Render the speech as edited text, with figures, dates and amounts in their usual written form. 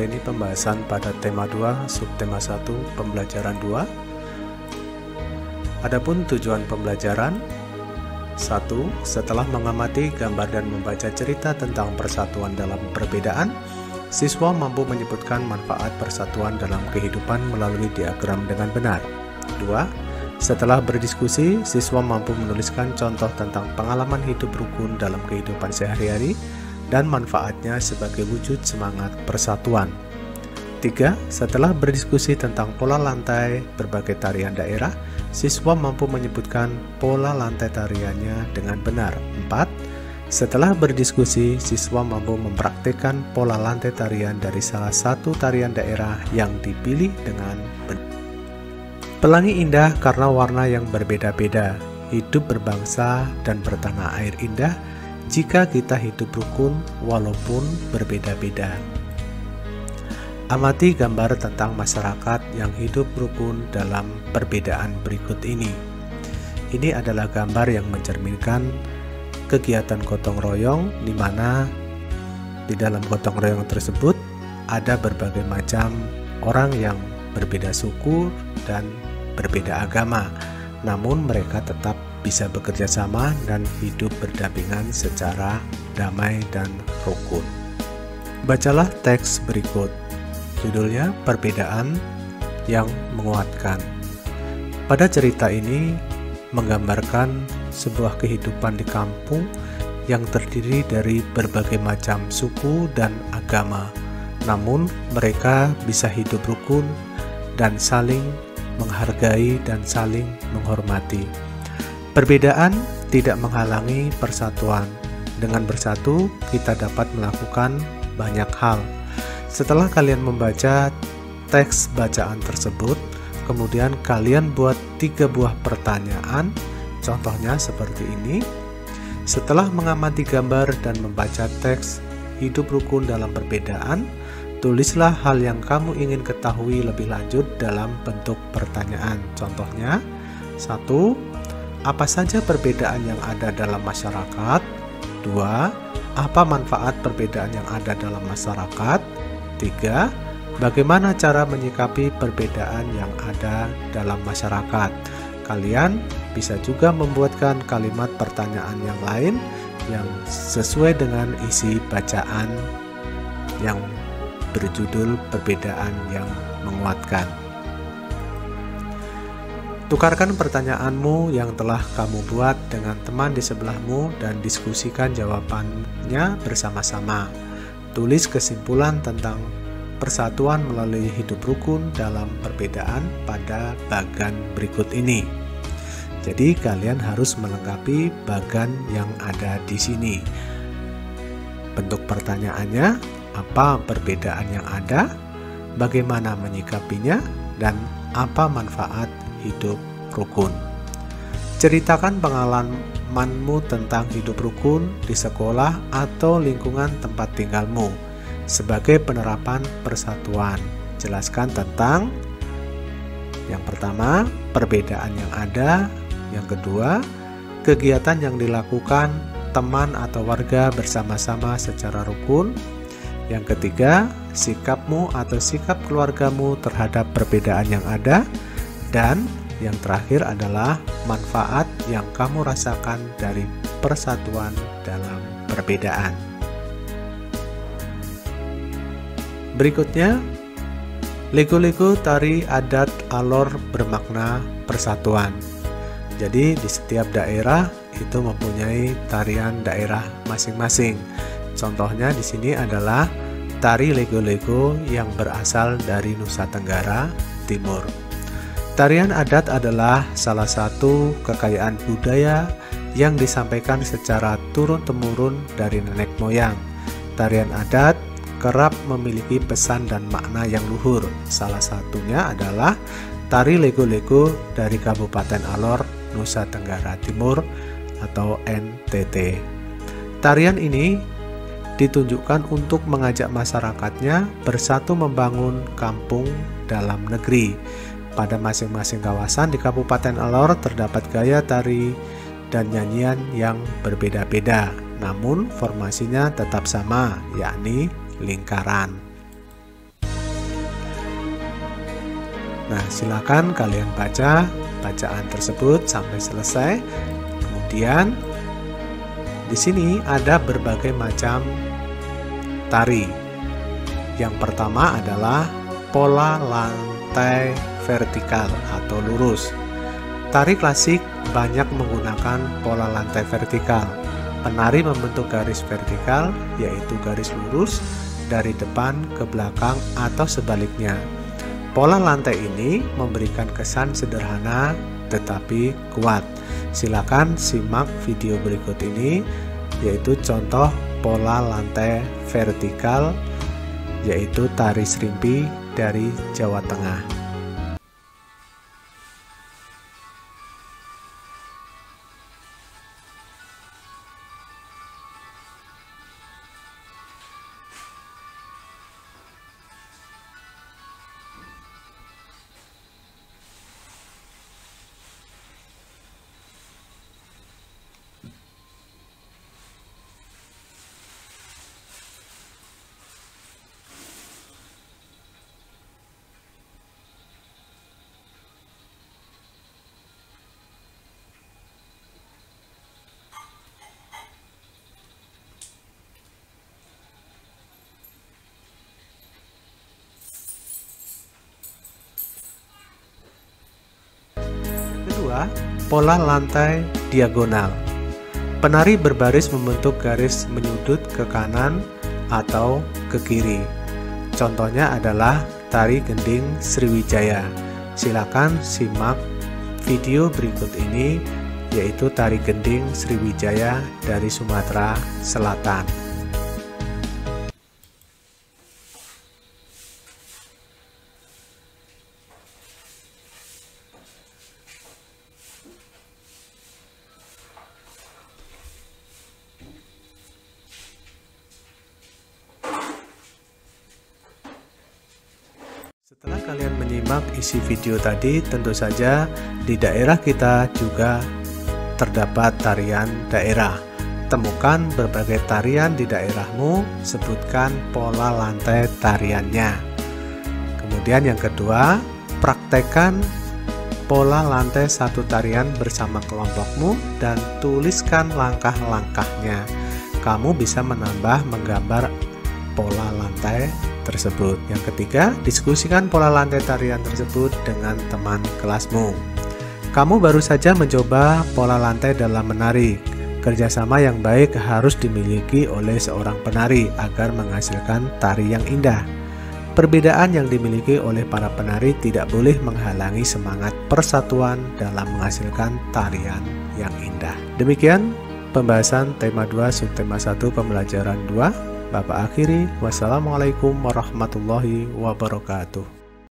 kali ini pembahasan pada tema 2, subtema 1, pembelajaran 2. Adapun tujuan pembelajaran 1. Setelah mengamati gambar dan membaca cerita tentang persatuan dalam perbedaan, siswa mampu menyebutkan manfaat persatuan dalam kehidupan melalui diagram dengan benar. 2. Setelah berdiskusi, siswa mampu menuliskan contoh tentang pengalaman hidup rukun dalam kehidupan sehari-hari dan manfaatnya sebagai wujud semangat persatuan. 3. Setelah berdiskusi tentang pola lantai berbagai tarian daerah, siswa mampu menyebutkan pola lantai tariannya dengan benar. 4. Setelah berdiskusi, siswa mampu mempraktikkan pola lantai tarian dari salah satu tarian daerah yang dipilih dengan benar. Pelangi indah karena warna yang berbeda-beda. Hidup berbangsa dan bertanah air indah jika kita hidup rukun walaupun berbeda-beda. Amati gambar tentang masyarakat yang hidup rukun dalam perbedaan berikut ini. Ini adalah gambar yang mencerminkan kegiatan gotong royong, di mana di dalam gotong royong tersebut ada berbagai macam orang yang berbeda suku dan berbeda agama, namun mereka tetap bisa bekerja sama dan hidup berdampingan secara damai dan rukun. Bacalah teks berikut. Judulnya Perbedaan yang Menguatkan. Pada cerita ini menggambarkan sebuah kehidupan di kampung yang terdiri dari berbagai macam suku dan agama, namun mereka bisa hidup rukun dan saling menghargai dan saling menghormati. Perbedaan tidak menghalangi persatuan. Dengan bersatu, kita dapat melakukan banyak hal. Setelah kalian membaca teks bacaan tersebut, kemudian kalian buat 3 buah pertanyaan. Contohnya seperti ini. Setelah mengamati gambar dan membaca teks hidup rukun dalam perbedaan, tulislah hal yang kamu ingin ketahui lebih lanjut dalam bentuk pertanyaan. Contohnya, 1. Apa saja perbedaan yang ada dalam masyarakat? 2. Apa manfaat perbedaan yang ada dalam masyarakat? 3. Bagaimana cara menyikapi perbedaan yang ada dalam masyarakat? Kalian bisa juga membuatkan kalimat pertanyaan yang lain yang sesuai dengan isi bacaan yang berjudul Perbedaan yang Menguatkan. Tukarkan pertanyaanmu yang telah kamu buat dengan teman di sebelahmu dan diskusikan jawabannya bersama-sama. Tulis kesimpulan tentang persatuan melalui hidup rukun dalam perbedaan pada bagan berikut ini. Jadi kalian harus melengkapi bagan yang ada di sini. Bentuk pertanyaannya, apa perbedaan yang ada, bagaimana menyikapinya, dan apa manfaat hidup rukun. Ceritakan pengalamanmu tentang hidup rukun di sekolah atau lingkungan tempat tinggalmu sebagai penerapan persatuan. Jelaskan tentang yang pertama, perbedaan yang ada, yang kedua, kegiatan yang dilakukan teman atau warga bersama-sama secara rukun, yang ketiga, sikapmu atau sikap keluargamu terhadap perbedaan yang ada. Dan yang terakhir adalah manfaat yang kamu rasakan dari persatuan dalam perbedaan. Berikutnya, lego-lego tari adat alor bermakna persatuan. Jadi di setiap daerah itu mempunyai tarian daerah masing-masing. Contohnya di sini adalah tari lego-lego yang berasal dari Nusa Tenggara Timur. Tarian adat adalah salah satu kekayaan budaya yang disampaikan secara turun-temurun dari nenek moyang. Tarian adat kerap memiliki pesan dan makna yang luhur. Salah satunya adalah tari lego-lego dari Kabupaten Alor, Nusa Tenggara Timur atau NTT. Tarian ini ditunjukkan untuk mengajak masyarakatnya bersatu membangun kampung dalam negeri. Pada masing-masing kawasan di Kabupaten Alor terdapat gaya tari dan nyanyian yang berbeda-beda, namun formasinya tetap sama, yakni lingkaran. Nah, silakan kalian baca bacaan tersebut sampai selesai. Kemudian di sini ada berbagai macam tari. Yang pertama adalah pola lantai vertikal atau lurus. Tari klasik banyak menggunakan pola lantai vertikal. Penari membentuk garis vertikal, yaitu garis lurus dari depan ke belakang atau sebaliknya. Pola lantai ini memberikan kesan sederhana tetapi kuat. Silakan simak video berikut ini, yaitu contoh pola lantai vertikal, yaitu tari Serimpi dari Jawa Tengah. Kedua, pola lantai diagonal. Penari berbaris membentuk garis menyudut ke kanan atau ke kiri. Contohnya adalah tari gending Sriwijaya. Silakan simak video berikut ini, yaitu tari gending Sriwijaya dari Sumatera Selatan. Setelah kalian menyimak isi video tadi, tentu saja di daerah kita juga terdapat tarian daerah. Temukan berbagai tarian di daerahmu, sebutkan pola lantai tariannya. Kemudian yang kedua, praktekkan pola lantai satu tarian bersama kelompokmu dan tuliskan langkah-langkahnya. Kamu bisa menambah menggambar pola lantai tersebut. Yang ketiga, diskusikan pola lantai tarian tersebut dengan teman kelasmu. Kamu baru saja mencoba pola lantai dalam menari. Kerjasama yang baik harus dimiliki oleh seorang penari agar menghasilkan tari yang indah. Perbedaan yang dimiliki oleh para penari tidak boleh menghalangi semangat persatuan dalam menghasilkan tarian yang indah. Demikian pembahasan tema 2 subtema 1 pembelajaran 2. Bapak akhiri, wassalamualaikum warahmatullahi wabarakatuh.